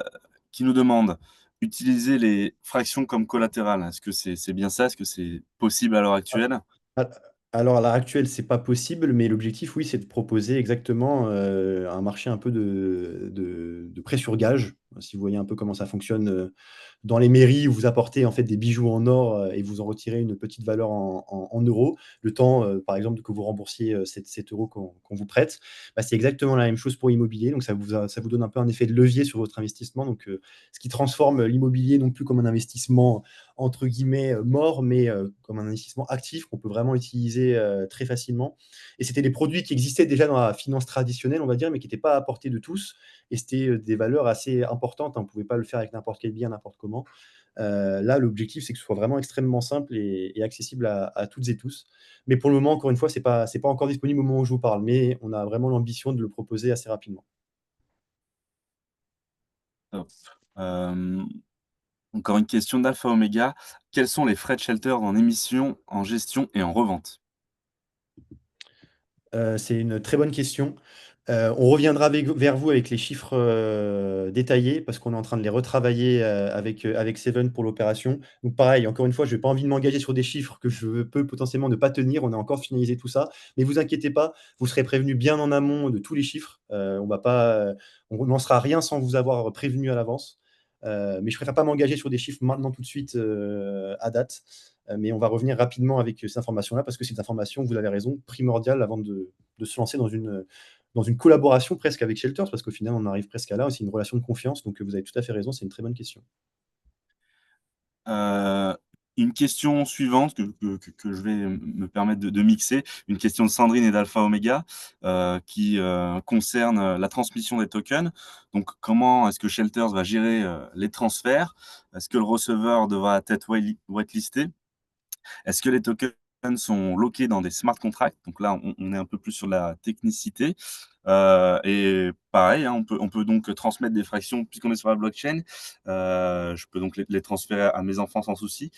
qui nous demande: «Utiliser les fractions comme collatéral, est-ce que c'est bien ça? Est-ce que c'est possible à l'heure actuelle?» A alors à l'heure actuelle, c'est pas possible, mais l'objectif, oui, c'est de proposer exactement, un marché un peu de prêt sur gage. Si vous voyez un peu comment ça fonctionne dans les mairies où vous apportez en fait des bijoux en or et vous en retirez une petite valeur en euros, le temps, par exemple, que vous remboursiez 7 euros qu'on vous prête, bah, c'est exactement la même chose pour l'immobilier. Donc ça vous donne un peu un effet de levier sur votre investissement. Donc, ce qui transforme l'immobilier non plus comme un investissement entre guillemets mort, mais comme un investissement actif qu'on peut vraiment utiliser très facilement. Et c'était des produits qui existaient déjà dans la finance traditionnelle, on va dire, mais qui n'étaient pas à portée de tous. Et c'était des valeurs assez importantes, hein. On ne pouvait pas le faire avec n'importe quel bien, n'importe comment. Là, l'objectif, c'est que ce soit vraiment extrêmement simple et accessible à toutes et tous. Mais pour le moment, encore une fois, c'est pas encore disponible au moment où je vous parle, mais on a vraiment l'ambition de le proposer assez rapidement. Top. Euh, Encore une question d'Alpha Omega. Quels sont les frais de shelter en émission, en gestion et en revente? C'est une très bonne question. On reviendra vers vous avec les chiffres, détaillés parce qu'on est en train de les retravailler, avec Seven pour l'opération. Donc pareil, encore une fois, je n'ai pas envie de m'engager sur des chiffres que je peux potentiellement ne pas tenir. On a encore finalisé tout ça. Mais vous inquiétez pas, vous serez prévenus bien en amont de tous les chiffres. On va pas, on ne lancera rien sans vous avoir prévenu à l'avance. Mais je préfère pas m'engager sur des chiffres maintenant tout de suite, à date. Mais on va revenir rapidement avec ces informations-là parce que c'est des informations, vous avez raison, primordiales avant de se lancer dans une collaboration presque avec Shelters, parce qu'au final, on arrive presque à là, c'est une relation de confiance. Donc, vous avez tout à fait raison, c'est une très bonne question. Heu, une question suivante que je vais me permettre de mixer, une question de Sandrine et d'Alpha Omega, qui, concerne la transmission des tokens. Donc comment est-ce que Shelters va gérer, les transferts? Est-ce que le receveur devra être whitelisté? Est-ce que les tokens sont lockés dans des smart contracts? Donc là, on est un peu plus sur la technicité. Et pareil, hein, on peut donc transmettre des fractions puisqu'on est sur la blockchain. Je peux donc les transférer à mes enfants sans souci.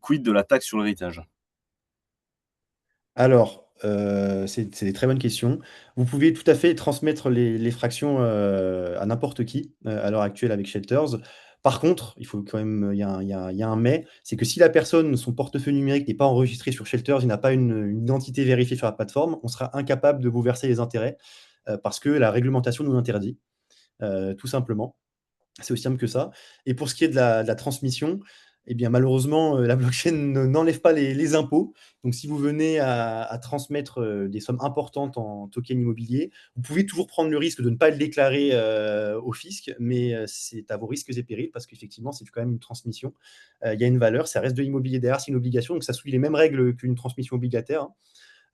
Quid de la taxe sur l'héritage? Alors, c'est des très bonnes questions. Vous pouvez tout à fait transmettre les fractions, à n'importe qui, à l'heure actuelle avec Shelters. Par contre, il faut quand même, il y a un mais, c'est que si la personne, son portefeuille numérique n'est pas enregistré sur Shelters, il n'a pas une identité vérifiée sur la plateforme, on sera incapable de vous verser les intérêts, parce que la réglementation nous l'interdit, tout simplement. C'est aussi simple que ça. Et pour ce qui est de la transmission, eh bien, malheureusement, la blockchain n'enlève pas les impôts. Donc, si vous venez à transmettre des sommes importantes en token immobilier, vous pouvez toujours prendre le risque de ne pas le déclarer au fisc, mais c'est à vos risques et périls parce qu'effectivement, c'est quand même une transmission. Il y a une valeur, ça reste de l'immobilier derrière, c'est une obligation, donc ça suit les mêmes règles qu'une transmission obligataire, hein.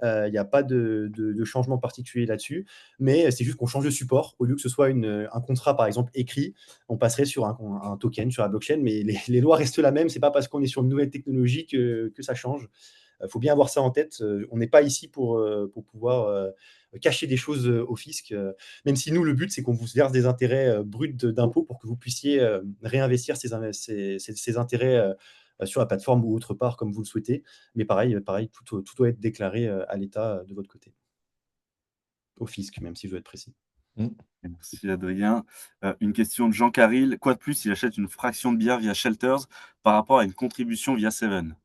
Il n'y a pas de changement particulier là-dessus, mais c'est juste qu'on change de support. Au lieu que ce soit un contrat, par exemple, écrit, on passerait sur un token, sur la blockchain, mais les lois restent la même. C'est pas parce qu'on est sur une nouvelle technologie que ça change. Il faut bien avoir ça en tête. On n'est pas ici pour pouvoir cacher des choses au fisc, même si nous, le but, c'est qu'on vous verse des intérêts bruts d'impôts pour que vous puissiez réinvestir ces intérêts sur la plateforme ou autre part, comme vous le souhaitez. Mais pareil, tout doit être déclaré à l'État de votre côté, au fisc, même si je veux être précis. Mm. Merci Adrien. Une question de Jean Caril. Quoi de plus s'il achète une fraction de billard via Shelters par rapport à une contribution via Seven?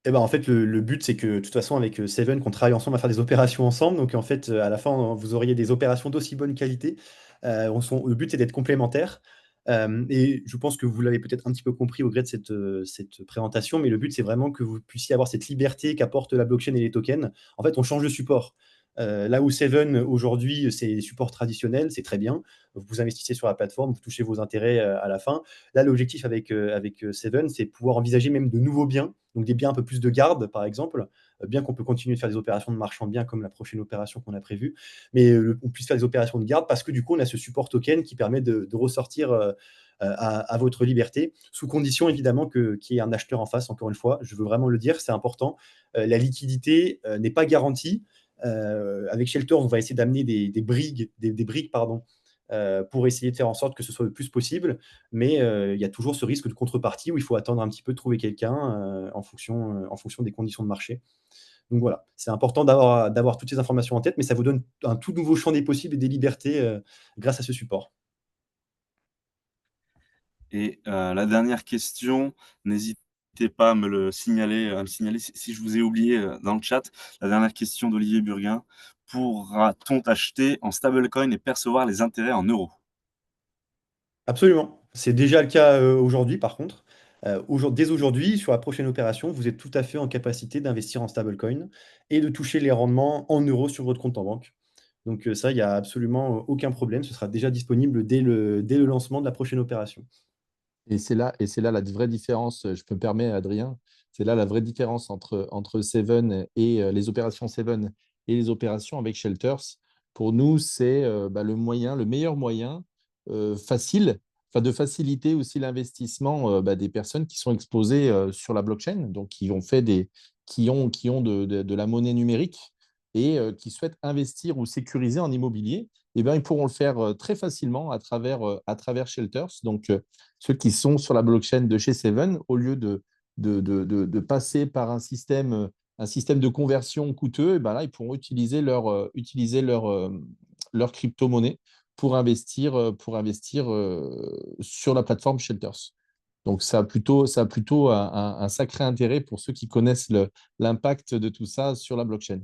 Eh ben, en fait, le but, c'est que, de toute façon, avec Seven, qu'on travaille ensemble à faire des opérations ensemble. Donc, en fait, à la fin, vous auriez des opérations d'aussi bonne qualité. Le but, c'est d'être complémentaires. Et je pense que vous l'avez peut-être un petit peu compris au gré de cette présentation, mais le but, c'est vraiment que vous puissiez avoir cette liberté qu'apporte la blockchain et les tokens. En fait, on change de support. Là où Seven, aujourd'hui, c'est les supports traditionnels, c'est très bien. Vous investissez sur la plateforme, vous touchez vos intérêts à la fin. Là, l'objectif avec Seven, c'est pouvoir envisager même de nouveaux biens, donc des biens un peu plus de garde, par exemple, bien qu'on peut continuer de faire des opérations de marchand de biens comme la prochaine opération qu'on a prévue, mais on puisse faire des opérations de garde parce que du coup, on a ce support token qui permet de ressortir à votre liberté, sous condition évidemment qu'il y ait un acheteur en face, encore une fois. Je veux vraiment le dire, c'est important. La liquidité n'est pas garantie. Avec Shelter, on va essayer d'amener des briques pardon, pour essayer de faire en sorte que ce soit le plus possible. Mais il y a toujours ce risque de contrepartie où il faut attendre un petit peu de trouver quelqu'un en fonction des conditions de marché. Donc voilà, c'est important d'avoir toutes ces informations en tête, mais ça vous donne un tout nouveau champ des possibles et des libertés grâce à ce support. Et la dernière question, n'hésitez n'hésitez pas à me signaler si je vous ai oublié dans le chat. La dernière question d'Olivier Burguin. Pourra-t-on acheter en stablecoin et percevoir les intérêts en euros? Absolument. C'est déjà le cas aujourd'hui, par contre. Dès aujourd'hui, sur la prochaine opération, vous êtes tout à fait en capacité d'investir en stablecoin et de toucher les rendements en euros sur votre compte en banque. Donc ça, il n'y a absolument aucun problème. Ce sera déjà disponible dès le lancement de la prochaine opération. Et c'est là la vraie différence, je me permets, Adrien, c'est là la vraie différence entre Seven et les opérations Seven et les opérations avec Shelters. Pour nous, c'est le meilleur moyen facile, enfin, de faciliter aussi l'investissement des personnes qui sont exposées sur la blockchain, donc qui ont de la monnaie numérique et qui souhaitent investir ou sécuriser en immobilier. Eh bien, ils pourront le faire très facilement à travers Shelters. Donc, ceux qui sont sur la blockchain de chez Seven, au lieu de passer par un système de conversion coûteux, et ben là, ils pourront leur crypto-monnaie pour investir sur la plateforme Shelters. Donc, ça a plutôt un sacré intérêt pour ceux qui connaissent l'impact de tout ça sur la blockchain.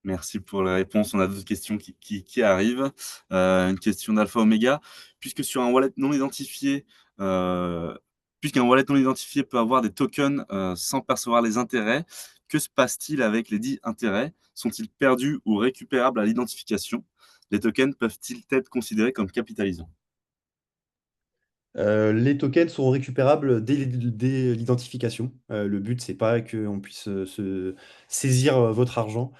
Merci pour la réponse. On a d'autres questions qui arrivent. Une question d'Alpha Omega. Puisque sur un wallet non identifié, puisqu'un wallet non identifié peut avoir des tokens sans percevoir les intérêts, que se passe-t-il avec les dits intérêts? Sont-ils perdus ou récupérables à l'identification? Les tokens peuvent-ils être considérés comme capitalisants? Les tokens seront récupérables dès l'identification. Le but, c'est pas qu'on puisse se saisir votre argent.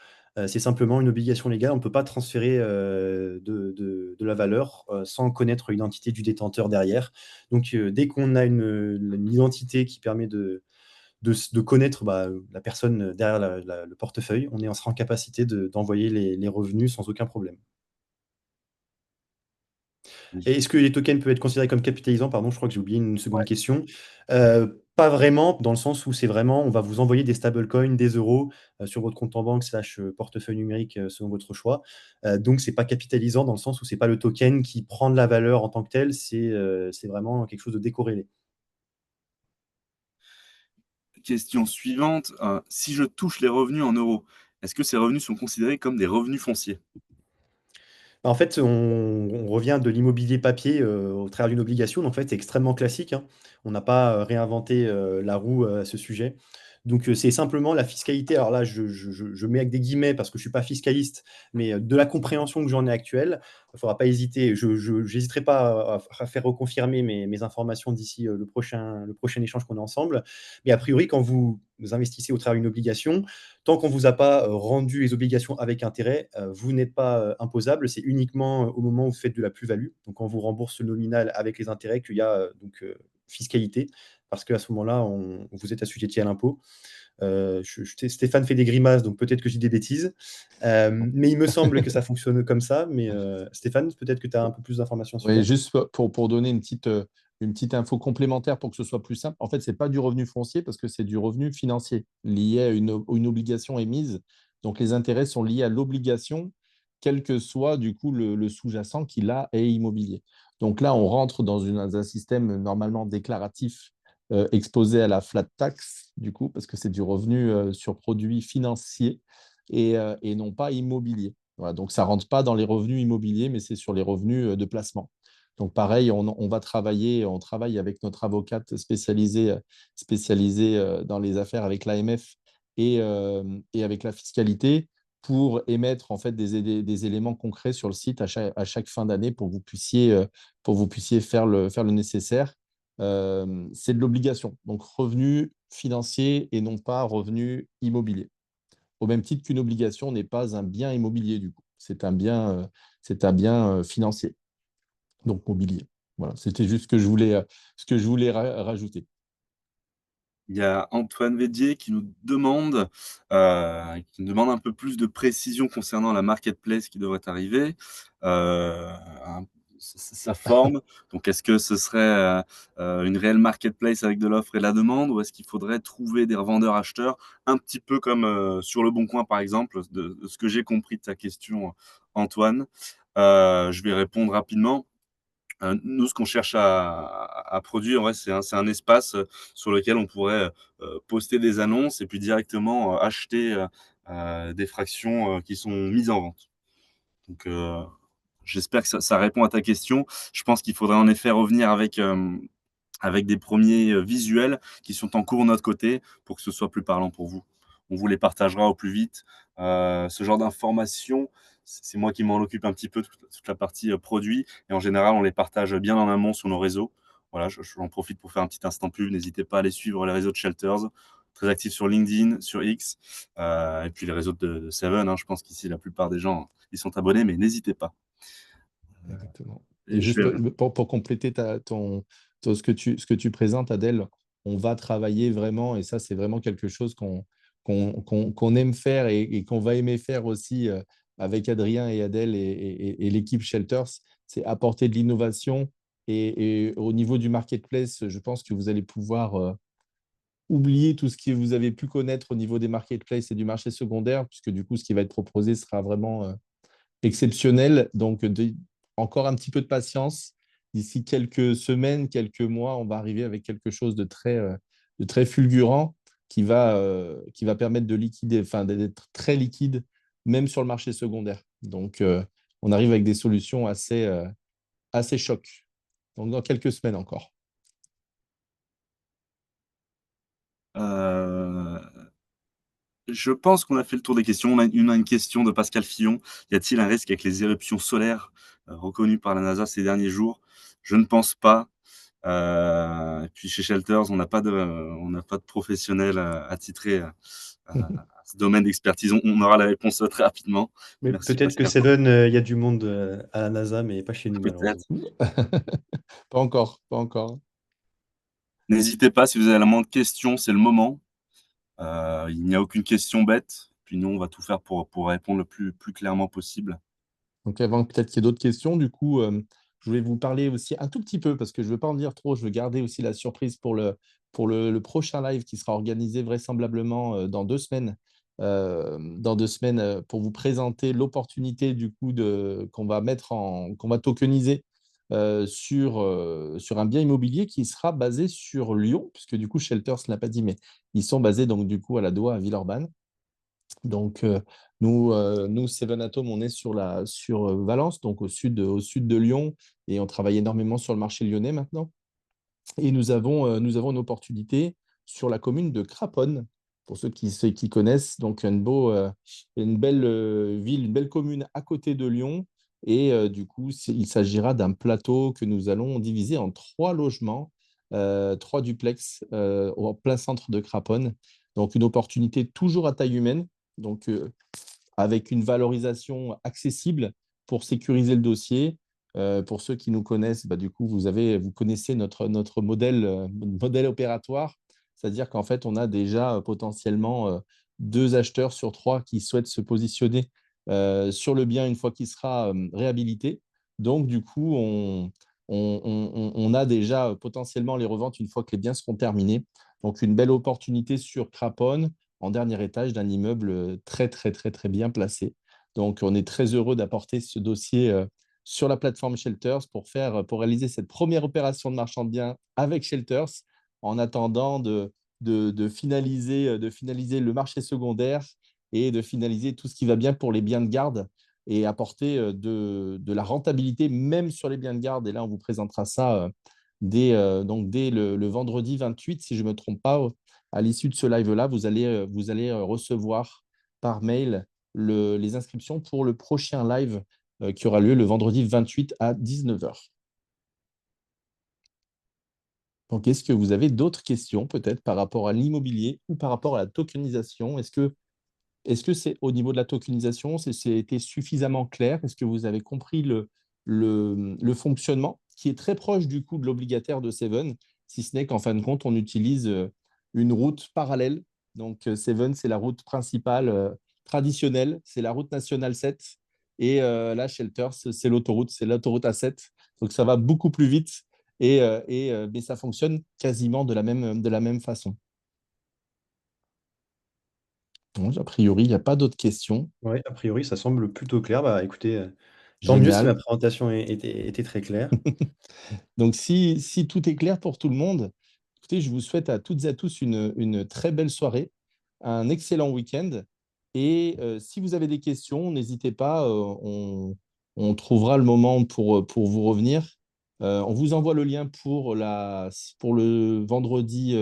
C'est simplement une obligation légale. On ne peut pas transférer de la valeur sans connaître l'identité du détenteur derrière. Donc, dès qu'on a une identité qui permet de connaître la personne derrière le portefeuille, on sera en capacité d'envoyer les revenus sans aucun problème. Et est-ce que les tokens peuvent être considérés comme capitalisants? Pardon, je crois que j'ai oublié une seconde question. Pas vraiment, dans le sens où c'est vraiment, on va vous envoyer des stablecoins, des euros, sur votre compte en banque / portefeuille numérique, selon votre choix. Donc c'est pas capitalisant dans le sens où c'est pas le token qui prend de la valeur en tant que tel, c'est vraiment quelque chose de décorrélé. Question suivante. Si je touche les revenus en euros, est-ce que ces revenus sont considérés comme des revenus fonciers? En fait, on revient de l'immobilier papier, au travers d'une obligation. En fait, c'est extrêmement classique, hein. On n'a pas, réinventé, la roue, à ce sujet. Donc, c'est simplement la fiscalité. Alors là, je mets avec des guillemets parce que je ne suis pas fiscaliste, mais, de la compréhension que j'en ai actuelle, il ne faudra pas hésiter. Je j'hésiterai pas à faire reconfirmer mes informations d'ici, le prochain échange qu'on a ensemble. Mais a priori, quand vous investissez au travers d'une obligation, tant qu'on ne vous a pas rendu les obligations avec intérêt, vous n'êtes pas imposable. C'est uniquement au moment où vous faites de la plus-value, donc on vous rembourse le nominal avec les intérêts, qu'il y a fiscalité, parce qu'à ce moment-là, vous êtes assujetti à l'impôt. Stéphane fait des grimaces, donc peut-être que je dis des bêtises. Mais il me semble que ça fonctionne comme ça. Mais Stéphane, peut-être que tu as un peu plus d'informations à ce Oui, sujet. juste pour donner une petite info complémentaire pour que ce soit plus simple. En fait, ce n'est pas du revenu foncier parce que c'est du revenu financier lié à une obligation émise. Donc, les intérêts sont liés à l'obligation, quel que soit du coup le sous-jacent qui là est immobilier. Donc là, on rentre dans un système normalement déclaratif exposé à la flat tax, du coup, parce que c'est du revenu sur produit financier et non pas immobilier. Voilà, donc, ça ne rentre pas dans les revenus immobiliers, mais c'est sur les revenus de placement. Donc, pareil, on travaille avec notre avocate spécialisée dans les affaires avec l'AMF et avec la fiscalité pour émettre en fait des éléments concrets sur le site à chaque fin d'année pour que vous puissiez faire le nécessaire. C'est de l'obligation, donc revenu financier et non pas revenu immobilier. Au même titre qu'une obligation n'est pas un bien immobilier, du coup. C'est un bien financier, donc mobilier. Voilà, c'était juste ce que je voulais rajouter. Il y a Antoine Védier qui nous demande un peu plus de précision concernant la marketplace qui devrait arriver, un sa forme. Donc est-ce que ce serait, une réelle marketplace avec de l'offre et de la demande? Ou est-ce qu'il faudrait trouver des revendeurs-acheteurs un petit peu comme, sur Le Bon Coin, par exemple? De ce que j'ai compris de ta question, Antoine. Je vais répondre rapidement. Nous, ce qu'on cherche à produire, ouais, c'est un espace sur lequel on pourrait poster des annonces et puis directement acheter des fractions qui sont mises en vente. Donc, j'espère que ça répond à ta question. Je pense qu'il faudrait en effet revenir avec des premiers visuels qui sont en cours de notre côté pour que ce soit plus parlant pour vous. On vous les partagera au plus vite. Ce genre d'informations, c'est moi qui m'en occupe un petit peu, toute la partie produit. Et en général, on les partage bien en amont sur nos réseaux. Voilà, j'en profite pour faire un petit instant pub. N'hésitez pas à aller suivre les réseaux de Shelters. Très actifs sur LinkedIn, sur X, et puis les réseaux de Seven. Hein. Je pense qu'ici, la plupart des gens ils sont abonnés, mais n'hésitez pas. Exactement. Et Et juste pour compléter ce que tu présentes, Adèle, on va travailler vraiment, et ça, c'est vraiment quelque chose qu'on aime faire et qu'on va aimer faire aussi avec Adrien et Adèle et l'équipe Shelters, c'est apporter de l'innovation. Et au niveau du marketplace, je pense que vous allez pouvoir oublier tout ce que vous avez pu connaître au niveau des marketplaces et du marché secondaire, puisque du coup, ce qui va être proposé sera vraiment exceptionnel. Donc, encore un petit peu de patience. D'ici quelques semaines, quelques mois, on va arriver avec quelque chose de très fulgurant qui va permettre de liquider, enfin, d'être très liquide, même sur le marché secondaire. Donc, on arrive avec des solutions assez chocs. Donc, dans quelques semaines encore. Je pense qu'on a fait le tour des questions. On a une question de Pascal Fillon. Y a-t-il un risque avec les éruptions solaires reconnues par la NASA ces derniers jours? Je ne pense pas. Et puis chez Shelters, on n'a pas de professionnels attitrés à ce domaine d'expertise. On aura la réponse très rapidement. Mais Merci peut-être que Pascal. Seven, il y a du monde à la NASA, mais pas chez nous, malheureusement. Peut-être. Pas encore, pas encore. N'hésitez pas, si vous avez la moindre question, c'est le moment. Il n'y a aucune question bête. Puis nous, on va tout faire pour répondre le plus clairement possible. Donc, avant peut-être qu'il y ait d'autres questions, du coup, je voulais vous parler aussi un tout petit peu, parce que je ne veux pas en dire trop, je veux garder aussi la surprise pour le prochain live qui sera organisé vraisemblablement dans 2 semaines. Dans 2 semaines, pour vous présenter l'opportunité du coup qu'on va tokeniser sur un bien immobilier qui sera basé sur Lyon, puisque du coup, Shelters ne l'a pas dit, mais ils sont basés donc du coup à la Doua, à Villeurbanne. Donc, nous, Seven Atom, on est sur Valence, donc au sud de Lyon, et on travaille énormément sur le marché lyonnais maintenant. Et nous avons une opportunité sur la commune de Craponne, pour ceux qui connaissent. Donc, une belle ville, une belle commune à côté de Lyon. Et du coup, il s'agira d'un plateau que nous allons diviser en 3 logements, 3 duplex en plein centre de Craponne. Donc, une opportunité toujours à taille humaine. Donc, avec une valorisation accessible pour sécuriser le dossier. Pour ceux qui nous connaissent, bah, du coup, vous connaissez notre modèle opératoire, c'est-à-dire qu'en fait, on a déjà potentiellement 2 acheteurs sur 3 qui souhaitent se positionner sur le bien une fois qu'il sera réhabilité. Donc, du coup, on a déjà potentiellement les reventes une fois que les biens seront terminés. Donc, une belle opportunité sur Craponne, en dernier étage d'un immeuble très, très, très, très bien placé. Donc, on est très heureux d'apporter ce dossier sur la plateforme Shelters pour réaliser cette première opération de marchand de biens avec Shelters en attendant de finaliser le marché secondaire et de finaliser tout ce qui va bien pour les biens de garde et apporter de la rentabilité même sur les biens de garde. Et là, on vous présentera ça dès le vendredi 28, si je ne me trompe pas. À l'issue de ce live-là, vous allez recevoir par mail les inscriptions pour le prochain live qui aura lieu le vendredi 28 à 19h. Donc, est-ce que vous avez d'autres questions peut-être par rapport à l'immobilier ou par rapport à la tokenisation? Est-ce que c'est au niveau de la tokenisation, c'était suffisamment clair? Est-ce que vous avez compris le fonctionnement qui est très proche du coup de l'obligataire de Seven, si ce n'est qu'en fin de compte, on utilise une route parallèle. Donc, Seven, c'est la route principale traditionnelle, c'est la route nationale 7. Et là, Shelters, c'est l'autoroute A7. Donc, ça va beaucoup plus vite, mais ça fonctionne quasiment de la même façon. Donc, a priori, il n'y a pas d'autres questions. Oui, a priori, ça semble plutôt clair. Bah, écoutez, Tant mieux si ma Génial. présentation était très claire. Donc, si tout est clair pour tout le monde, écoutez, je vous souhaite à toutes et à tous une très belle soirée, un excellent week-end. Et si vous avez des questions, n'hésitez pas, on trouvera le moment pour vous revenir. On vous envoie le lien pour le vendredi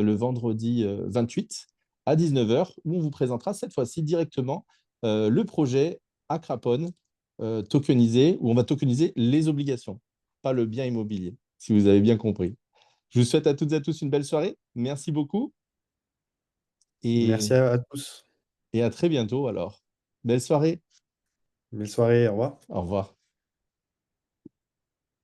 28 à 19h, où on vous présentera cette fois-ci directement le projet à Craponne tokenisé, où on va tokeniser les obligations, pas le bien immobilier, si vous avez bien compris. Je vous souhaite à toutes et à tous une belle soirée. Merci beaucoup et, Merci à tous. et à très bientôt alors. Belle soirée. Belle soirée, au revoir. Au revoir.